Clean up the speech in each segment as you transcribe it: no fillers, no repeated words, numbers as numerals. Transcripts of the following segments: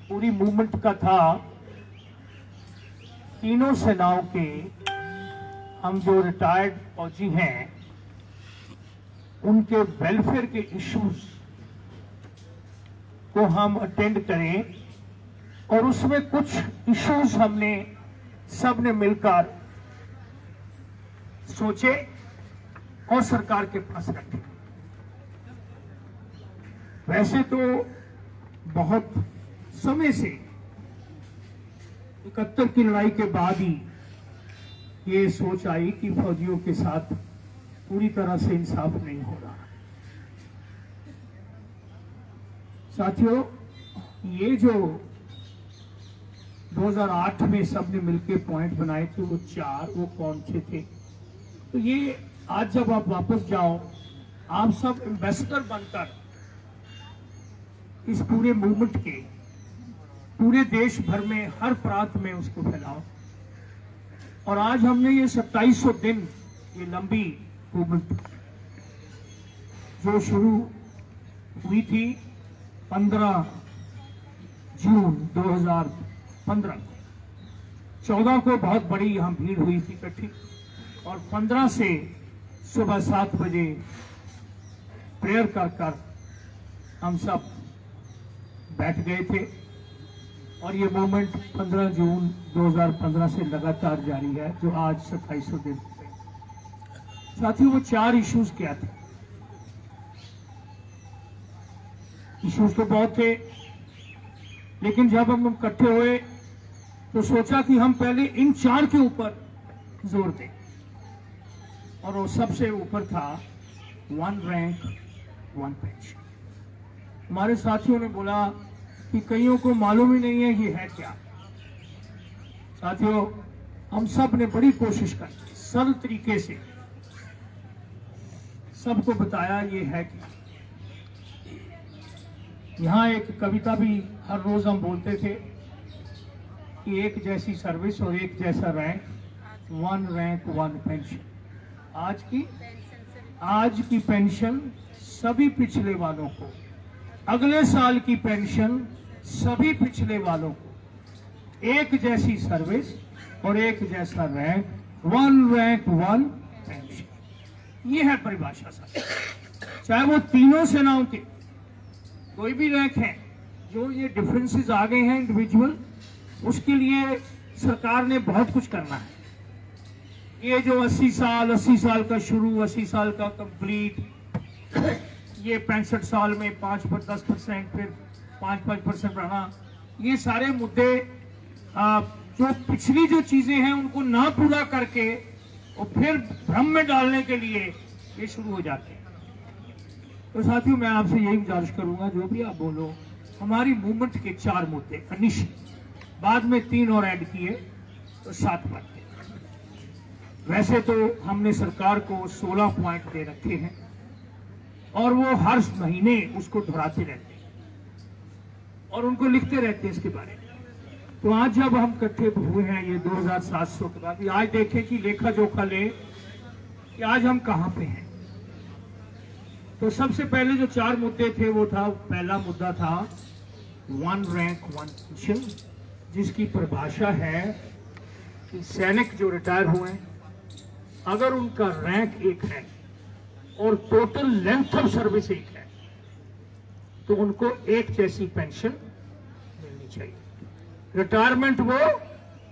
पूरी मूवमेंट का था, तीनों सेनाओं के हम जो रिटायर्ड फौजी हैं उनके वेलफेयर के इश्यूज को हम अटेंड करें, और उसमें कुछ इश्यूज हमने सबने मिलकर सोचे और सरकार के पास रखे। वैसे तो बहुत समय से 71 की लड़ाई के बाद ही ये सोच आई कि फौजियों के साथ पूरी तरह से इंसाफ नहीं हो रहा। साथियों, ये जो 2008 में सबने मिलके पॉइंट बनाए थे वो 4, वो कौन से थे? तो ये आज जब आप वापस जाओ, आप सब एम्बेसडर बनकर इस पूरे मूवमेंट के पूरे देश भर में हर प्रांत में उसको फैलाओ। और आज हमने ये 2700 दिन, ये लंबी मूवमेंट जो शुरू हुई थी 15 जून 2015 को, 14 को बहुत बड़ी यहाँ भीड़ हुई थी इकट्ठी, और 15 से सुबह 7 बजे प्रेयर कर हम सब बैठ गए थे। और ये मूवमेंट 15 जून 2015 से लगातार जारी है, जो आज 2700 दिन हो गए। साथियों, वो 4 इश्यूज क्या थे? इश्यूज तो बहुत थे, लेकिन जब हम इकट्ठे हुए तो सोचा कि हम पहले इन 4 के ऊपर जोर दें। और वो सबसे ऊपर था 1 रैंक 1 पेंशन। हमारे साथियों ने बोला कि कईयों को मालूम ही नहीं है ये है क्या। साथियों, हम सब ने बड़ी कोशिश की, सरल तरीके से सबको बताया ये है क्या। यहाँ एक कविता भी हर रोज हम बोलते थे कि एक जैसी सर्विस और एक जैसा रैंक, 1 रैंक 1 पेंशन। आज की पेंशन सभी पिछले वालों को, अगले साल की पेंशन सभी पिछले वालों को, एक जैसी सर्विस और एक जैसा रैंक, 1 रैंक 1 पेंशन। ये है परिभाषा साहब। चाहे वो तीनों सेनाओं के कोई भी रैंक है, जो ये डिफरेंसेस आ गए हैं इंडिविजुअल, उसके लिए सरकार ने बहुत कुछ करना है। ये जो 80 साल का शुरू, 80 साल का कंप्लीट, ये 65 साल में 5-10%, फिर 5% रहना, ये सारे मुद्दे जो पिछली जो चीजें हैं उनको ना पूरा करके और फिर भ्रम में डालने के लिए ये शुरू हो जाते हैं। तो साथियों, मैं आपसे यही गुजारिश करूंगा, जो भी आप बोलो, हमारी मूवमेंट के 4 मुद्दे इनिशियल, बाद में 3 और ऐड किए तो 7 बनते। वैसे तो हमने सरकार को 16 पॉइंट दे रखे हैं और वो हर महीने उसको दोहराते रहते हैं और उनको लिखते रहते हैं इसके बारे में। तो आज जब हम इकट्ठे हुए हैं ये 2700 के बाद, आज देखें कि लेखा जोखा ले कि आज हम कहां पे हैं। तो सबसे पहले जो 4 मुद्दे थे वो था, पहला मुद्दा था 1 रैंक 1 पेंशन, जिसकी परिभाषा है कि सैनिक जो रिटायर हुए हैं, अगर उनका रैंक 1 है और टोटल लेंथ ऑफ सर्विस 1 है तो उनको एक जैसी पेंशन मिलनी चाहिए, रिटायरमेंट वो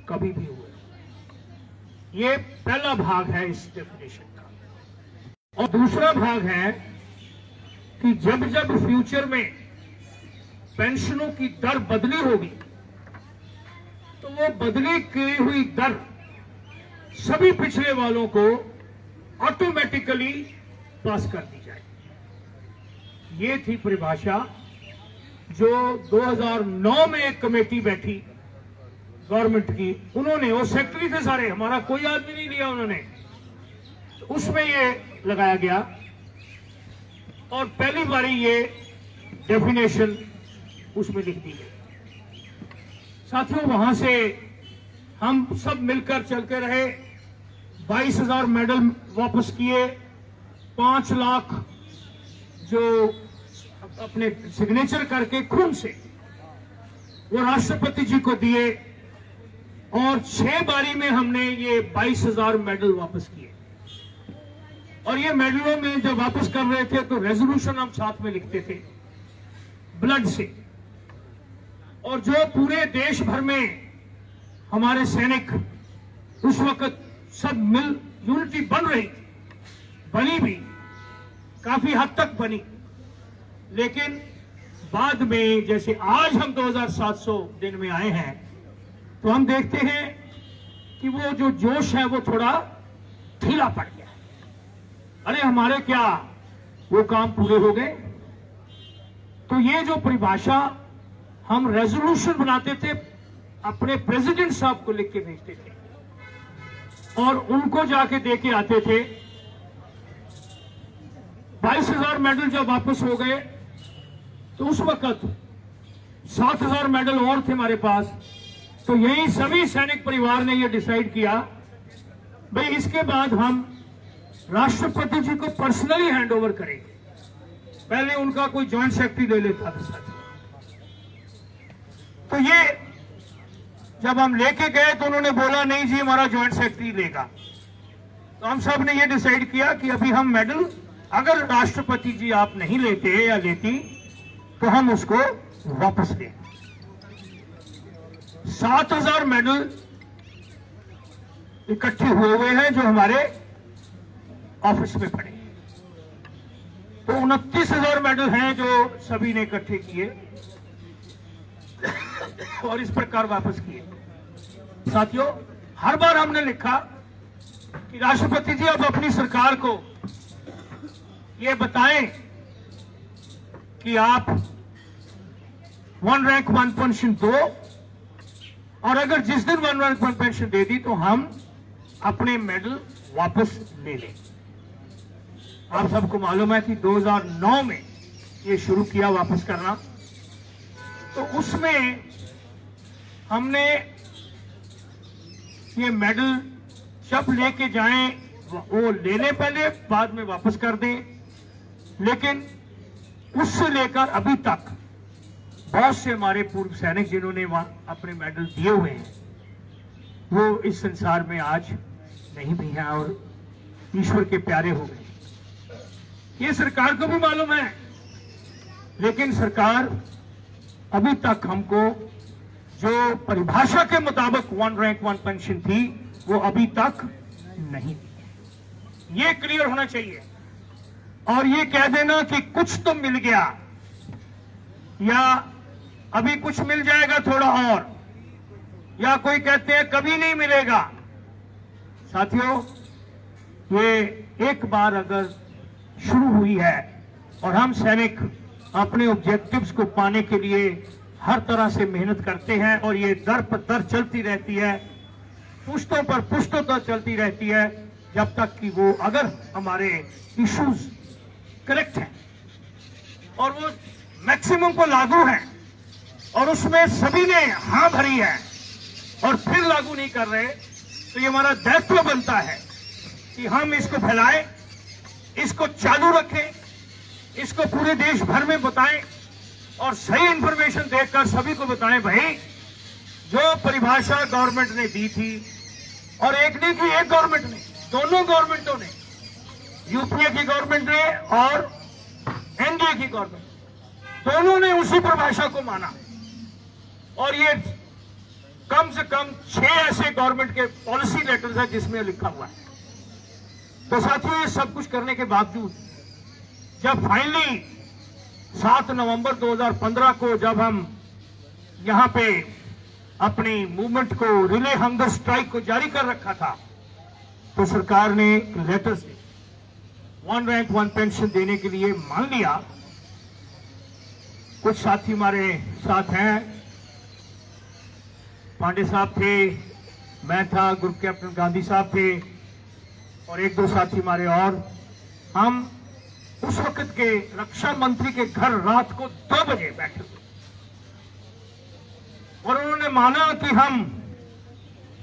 कभी भी हुए। ये पहला भाग है इस डेफिनेशन का। और दूसरा भाग है कि जब जब फ्यूचर में पेंशनों की दर बदली होगी तो वो बदली की हुई दर सभी पिछले वालों को ऑटोमेटिकली पास कर दी जाए। ये थी परिभाषा जो 2009 में एक कमेटी बैठी गवर्नमेंट की, उन्होंने, वो सेक्रेटरी थे सारे, हमारा कोई आदमी नहीं लिया उन्होंने, तो उसमें ये लगाया गया और पहली बारी ये डेफिनेशन उसमें लिख दी गई। साथियों, वहां से हम सब मिलकर चलते रहे, 22,000 मेडल वापस किए, 5 लाख जो अपने सिग्नेचर करके खून से वो राष्ट्रपति जी को दिए और 6 बारी में हमने ये 22,000 मेडल वापस किए। और ये मेडलों में जब वापस कर रहे थे तो रेजोल्यूशन हम साथ में लिखते थे ब्लड से। और जो पूरे देश भर में हमारे सैनिक उस वक्त सब मिल यूनिटी बन रही थी, बनी भी काफी हद तक बनी, लेकिन बाद में जैसे आज हम 2700 दिन में आए हैं तो हम देखते हैं कि वो जो जोश है वो थोड़ा ढीला पड़ गया। अरे हमारे क्या वो काम पूरे हो गए? तो ये जो परिभाषा हम रेजोल्यूशन बनाते थे, अपने प्रेसिडेंट साहब को लिख के भेजते थे और उनको जाके दे के आते थे। 22,000 मेडल जब वापस हो गए तो उस वक्त 7,000 मेडल और थे हमारे पास। तो यही सभी सैनिक परिवार ने यह डिसाइड किया, भाई इसके बाद हम राष्ट्रपति जी को पर्सनली हैंड ओवर करेंगे। पहले उनका कोई जॉइंट सेक्रेटरी ले लेता था साथ। तो ये जब हम लेके गए तो उन्होंने बोला नहीं जी हमारा जॉइंट सेक्रेटरी लेगा। तो हम सब ने ये डिसाइड किया कि अभी हम मेडल, अगर राष्ट्रपति जी आप नहीं लेते या लेती तो हम उसको वापस लें। 7,000 मेडल इकट्ठे हुए हुए हैं जो हमारे ऑफिस में पड़े। तो 29,000 मेडल हैं जो सभी ने इकट्ठे किए और इस प्रकार वापस किए। साथियों, हर बार हमने लिखा कि राष्ट्रपति जी अब अपनी सरकार को ये बताएं कि आप 1 रैंक 1 पेंशन दो, और अगर जिस दिन 1 रैंक 1 पेंशन दे दी तो हम अपने मेडल वापस ले लें। आप सबको मालूम है कि 2009 में ये शुरू किया वापस करना। तो उसमें हमने ये मेडल जब लेके जाएं वो ले लें पहले, बाद में वापस कर दें। लेकिन उससे लेकर अभी तक बहुत से हमारे पूर्व सैनिक जिन्होंने वहां अपने मेडल दिए हुए हैं वो इस संसार में आज नहीं भी हैं और ईश्वर के प्यारे हो गए। ये सरकार को भी मालूम है, लेकिन सरकार अभी तक हमको जो परिभाषा के मुताबिक 1 रैंक 1 पेंशन थी वो अभी तक नहीं दी। ये क्लियर होना चाहिए। और ये कह देना कि कुछ तो मिल गया या अभी कुछ मिल जाएगा थोड़ा और, या कोई कहते हैं कभी नहीं मिलेगा। साथियों, ये एक बार अगर शुरू हुई है और हम सैनिक अपने ऑब्जेक्टिव्स को पाने के लिए हर तरह से मेहनत करते हैं और ये दर पर दर चलती रहती है, पुश्तों पर पुश्तों तक चलती रहती है, जब तक कि वो अगर हमारे इश्यूज करेक्ट हैं और वो मैक्सिमम को लागू हैं और उसमें सभी ने हाँ भरी है और फिर लागू नहीं कर रहे, तो ये हमारा दायित्व बनता है कि हम इसको फैलाएं, इसको चालू रखें, इसको पूरे देश भर में बताएं और सही इंफॉर्मेशन देकर सभी को बताएं भाई जो परिभाषा गवर्नमेंट ने दी थी, और एक नहीं कि एक गवर्नमेंट ने, दोनों गवर्नमेंटों ने, यूपीए की गवर्नमेंट ने और एनडीए की गवर्नमेंट, दोनों ने उसी परिभाषा को माना। और ये कम से कम 6 ऐसे गवर्नमेंट के पॉलिसी लेटर्स हैं जिसमें लिखा हुआ है। तो साथियों, ये सब कुछ करने के बावजूद जब फाइनली 7 नवंबर 2015 को जब हम यहां पे अपनी मूवमेंट को, रिले हंगर स्ट्राइक को जारी कर रखा था, तो सरकार ने लेटर से 1 रैंक 1 पेंशन देने के लिए मान लिया। कुछ साथी हमारे साथ हैं, पांडे साहब थे, मैं था, ग्रुप कैप्टन गांधी साहब थे और 1-2 साथी हमारे और। हम उस वक्त के रक्षा मंत्री के घर रात को 2 बजे बैठे हुए और उन्होंने माना कि हम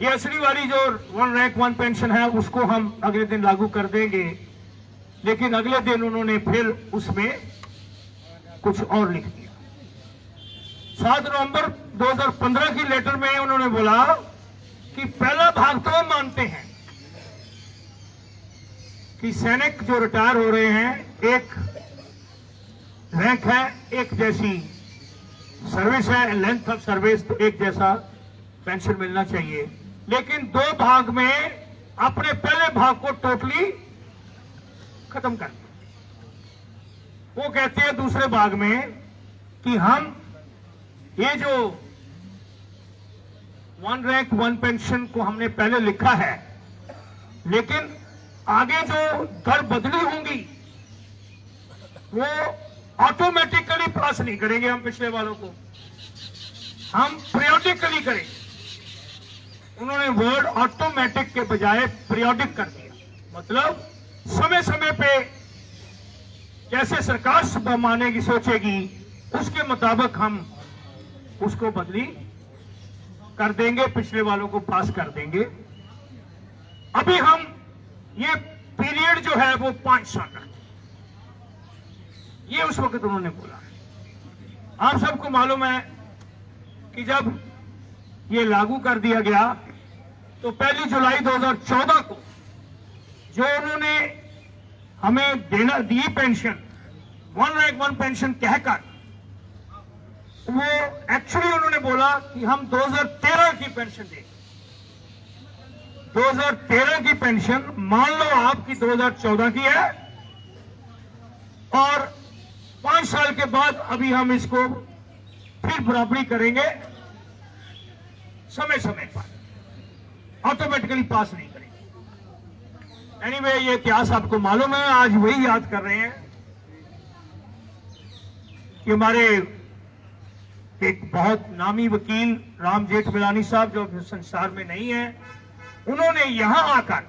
ये असली वाली जो 1 रैंक 1 पेंशन है उसको हम अगले दिन लागू कर देंगे। लेकिन अगले दिन उन्होंने फिर उसमें कुछ और लिख दिया। 7 नवंबर 2015 की लेटर में उन्होंने बोला कि पहला भाग तो हम मानते हैं कि सैनिक जो रिटायर हो रहे हैं, एक रैंक है, एक जैसी सर्विस है, लेंथ ऑफ सर्विस, तो एक जैसा पेंशन मिलना चाहिए। लेकिन 2 भाग में अपने पहले भाग को टोटली खत्म कर दिया। वो कहते हैं दूसरे भाग में कि हम ये जो 1 रैंक 1 पेंशन को हमने पहले लिखा है, लेकिन आगे जो दर बदली होंगी वो ऑटोमेटिकली पास नहीं करेंगे हम पिछले वालों को, हम पीरियोडिकली करेंगे। उन्होंने वर्ड ऑटोमेटिक के बजाय पीरियोडिक कर दिया। मतलब समय समय पे जैसे सरकार मानेगी, सोचेगी, उसके मुताबिक हम उसको बदली कर देंगे, पिछले वालों को पास कर देंगे। अभी हम ये पीरियड जो है वो 5 साल का, ये उस वक्त उन्होंने बोला। आप सबको मालूम है कि जब ये लागू कर दिया गया तो 1 जुलाई 2014 को जो उन्होंने हमें दी पेंशन 1 रैंक 1 पेंशन कहकर, वो एक्चुअली उन्होंने बोला कि हम 2013 की पेंशन देंगे। 2013 की पेंशन मान लो आपकी 2014 की है, और 5 साल के बाद अभी हम इसको फिर बराबरी करेंगे, समय समय पर ऑटोमेटिकली पास नहीं करेंगे। एनीवे, ये इतिहास आपको मालूम है, आज वही याद कर रहे हैं कि हमारे एक बहुत नामी वकील राम जेठमलानी साहब, जो संसार में नहीं है, उन्होंने यहां आकर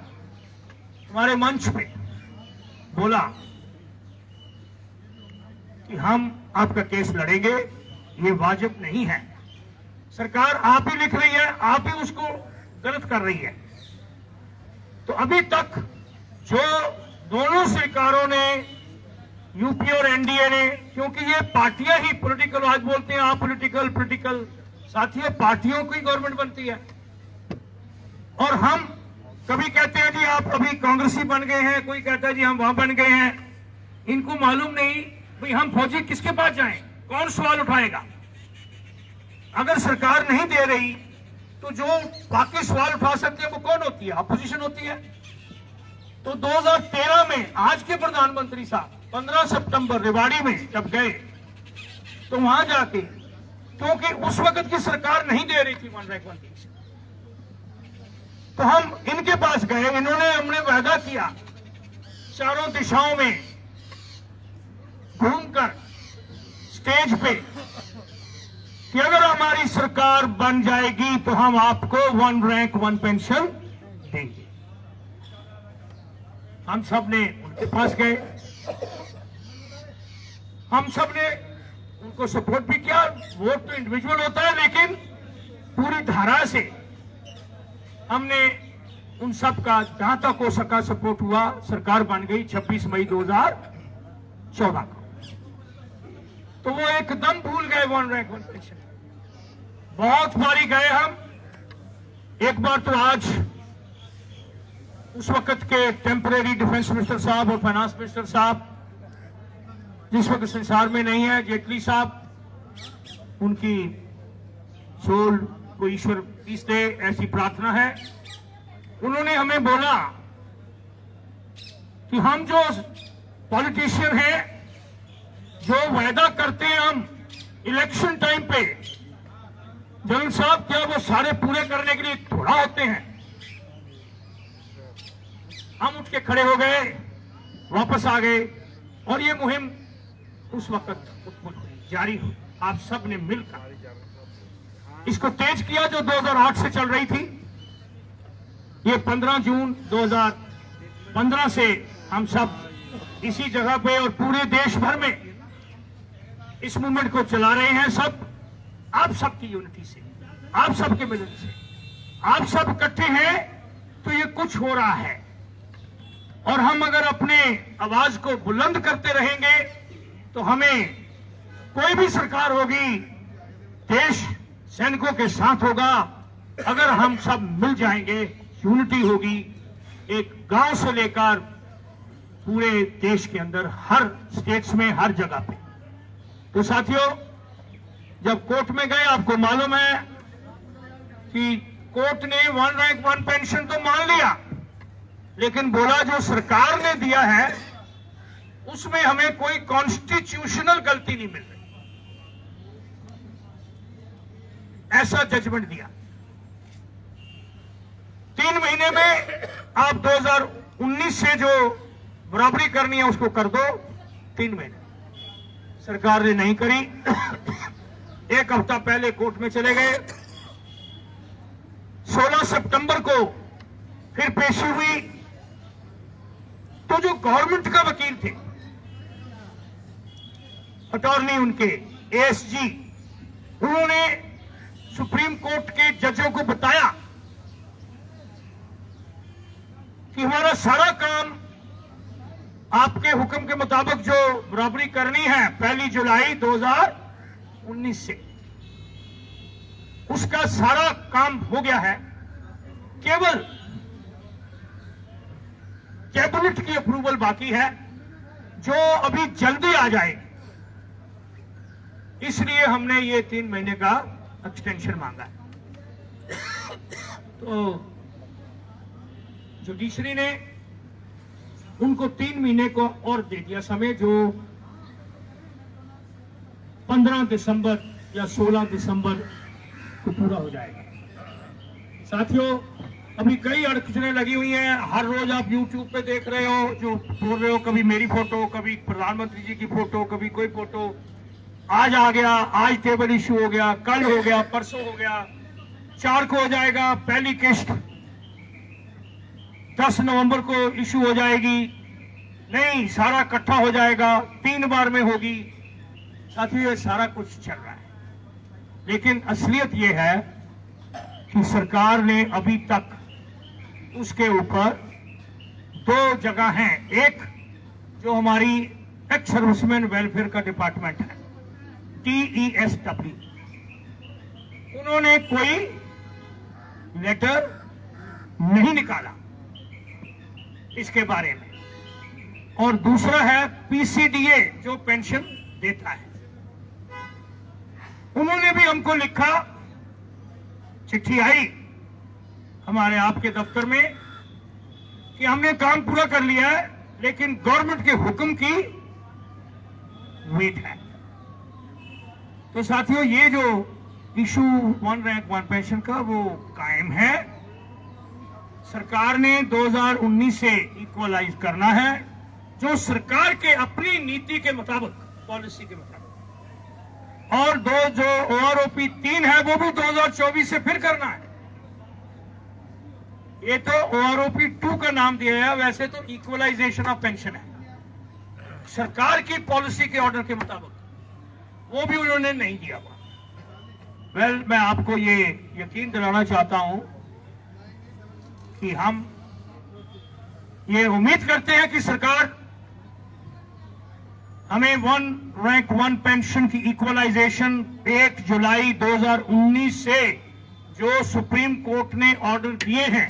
हमारे मंच पे बोला कि हम आपका केस लड़ेंगे, ये वाजिब नहीं है। सरकार आप ही लिख रही है, आप ही उसको गलत कर रही है। तो अभी तक जो दोनों सरकारों ने, यूपी और एनडीए ने, क्योंकि ये पार्टियां ही पॉलिटिकल, आज बोलते हैं आप पॉलिटिकल, साथियों पार्टियों की गवर्नमेंट बनती है। और हम कभी कहते हैं जी आप अभी कांग्रेसी बन गए हैं, कोई कहता है जी हम वहां बन गए हैं। इनको मालूम नहीं भाई हम फौजी किसके पास जाएं, कौन सवाल उठाएगा। अगर सरकार नहीं दे रही तो जो बाकी सवाल उठा सकते हैं वो कौन होती है, अपोजिशन होती है। तो 2013 में आज के प्रधानमंत्री साहब 15 सितंबर रेवाड़ी में जब गए तो वहां जाके, क्योंकि उस वक्त की सरकार नहीं दे रही थी 1 रैंक 1 पेंशन, तो हम इनके पास गए। इन्होंने हमने वादा किया चारों दिशाओं में घूमकर स्टेज पे कि अगर हमारी सरकार बन जाएगी तो हम आपको 1 रैंक 1 पेंशन देंगे। हम सब ने उनके पास गए, हम सब ने उनको सपोर्ट भी किया। वोट तो इंडिविजुअल होता है, लेकिन पूरी धारा से हमने उन सब का जहां तक हो सका सपोर्ट हुआ। सरकार बन गई 26 मई 2014 को। तो वो एकदम भूल गए 1 रैंक 1 पेंशन। बहुत बारी गए हम, एक बार तो आज उस वक्त के टेम्परेरी डिफेंस मिनिस्टर साहब और फाइनेंस मिनिस्टर साहब जिस वक्त संसार में नहीं है, जेटली साहब, उनकी सोल को ईश्वर पीस दे, ऐसी प्रार्थना है। उन्होंने हमें बोला कि हम जो पॉलिटिशियन हैं, जो वायदा करते हैं हम इलेक्शन टाइम पे, जनरल साहब क्या वो सारे पूरे करने के लिए थोड़ा होते हैं। हम उठ के खड़े हो गए, वापस आ गए, और ये मुहिम उस वक्त उत्पन्न हुई, जारी हुई। आप सब ने मिलकर इसको तेज किया, जो 2008 से चल रही थी। ये 15 जून 2015 से हम सब इसी जगह पे और पूरे देश भर में इस मूवमेंट को चला रहे हैं। सब आप सबकी यूनिटी से, आप सबके मिलन से, आप सब इकट्ठे हैं तो ये कुछ हो रहा है। और हम अगर अपने आवाज को बुलंद करते रहेंगे तो हमें कोई भी सरकार होगी देश सैनिकों के साथ होगा अगर हम सब मिल जाएंगे, यूनिटी होगी, एक गांव से लेकर पूरे देश के अंदर हर स्टेट्स में हर जगह पे। तो साथियों, जब कोर्ट में गए, आपको मालूम है कि कोर्ट ने 1 रैंक 1 पेंशन तो मान लिया, लेकिन बोला जो सरकार ने दिया है उसमें हमें कोई कॉन्स्टिट्यूशनल गलती नहीं मिल रही, ऐसा जजमेंट दिया। 3 महीने में आप 2019 से जो बराबरी करनी है उसको कर दो। 3 महीने सरकार ने नहीं करी। 1 हफ्ता पहले कोर्ट में चले गए। 16 सितंबर को फिर पेशी हुई, तो जो गवर्नमेंट का वकील थे, अटॉर्नी उनके एएसजी, उन्होंने सुप्रीम कोर्ट के जजों को बताया कि हमारा सारा काम आपके हुक्म के मुताबिक जो बराबरी करनी है 1 जुलाई 2019 से, उसका सारा काम हो गया है, केवल कैबिनेट की अप्रूवल बाकी है जो अभी जल्दी आ जाएगी। इसलिए हमने ये 3 महीने का एक्सटेंशन मांगा है। तो जुडिशरी ने उनको 3 महीने को और दे दिया समय, जो 15 दिसंबर या 16 दिसंबर को पूरा हो जाएगा। साथियों, अभी कई अड़चनें लगी हुई हैं। हर रोज आप YouTube पे देख रहे हो, जो बोल रहे हो, कभी मेरी फोटो, कभी प्रधानमंत्री जी की फोटो, कभी कोई फोटो। आज आ गया, आज टेबल इश्यू हो गया, कल हो गया, परसों हो गया, 4 को हो जाएगा। पहली किस्त 10 नवंबर को इश्यू हो जाएगी। नहीं, सारा इकट्ठा हो जाएगा, 3 बार में होगी। साथियों, ये सारा कुछ चल रहा है, लेकिन असलियत ये है कि सरकार ने अभी तक उसके ऊपर 2 जगह हैं। एक जो हमारी एक्स सर्विसमैन वेलफेयर का डिपार्टमेंट है, TESW, उन्होंने कोई लेटर नहीं निकाला इसके बारे में। और दूसरा है PCDA जो पेंशन देता है, उन्होंने भी हमको लिखा, चिट्ठी आई हमारे आपके दफ्तर में कि हमने काम पूरा कर लिया है, लेकिन गवर्नमेंट के हुक्म की वेट है। तो साथियों, ये जो इशू 1 रैंक 1 पेंशन का वो कायम है। सरकार ने 2019 से इक्वलाइज करना है, जो सरकार के अपनी नीति के मुताबिक, पॉलिसी के मुताबिक। और जो OROP 3 है वो भी 2024 से फिर करना है। ये तो OROP 2 का नाम दिया है, वैसे तो इक्वलाइजेशन ऑफ पेंशन है सरकार की पॉलिसी के ऑर्डर के मुताबिक, वो भी उन्होंने नहीं दिया हुआ। मैं आपको ये यकीन दिलाना चाहता हूं कि हम ये उम्मीद करते हैं कि सरकार हमें 1 रैंक 1 पेंशन की इक्वलाइजेशन 1 जुलाई 2019 से जो सुप्रीम कोर्ट ने ऑर्डर दिए हैं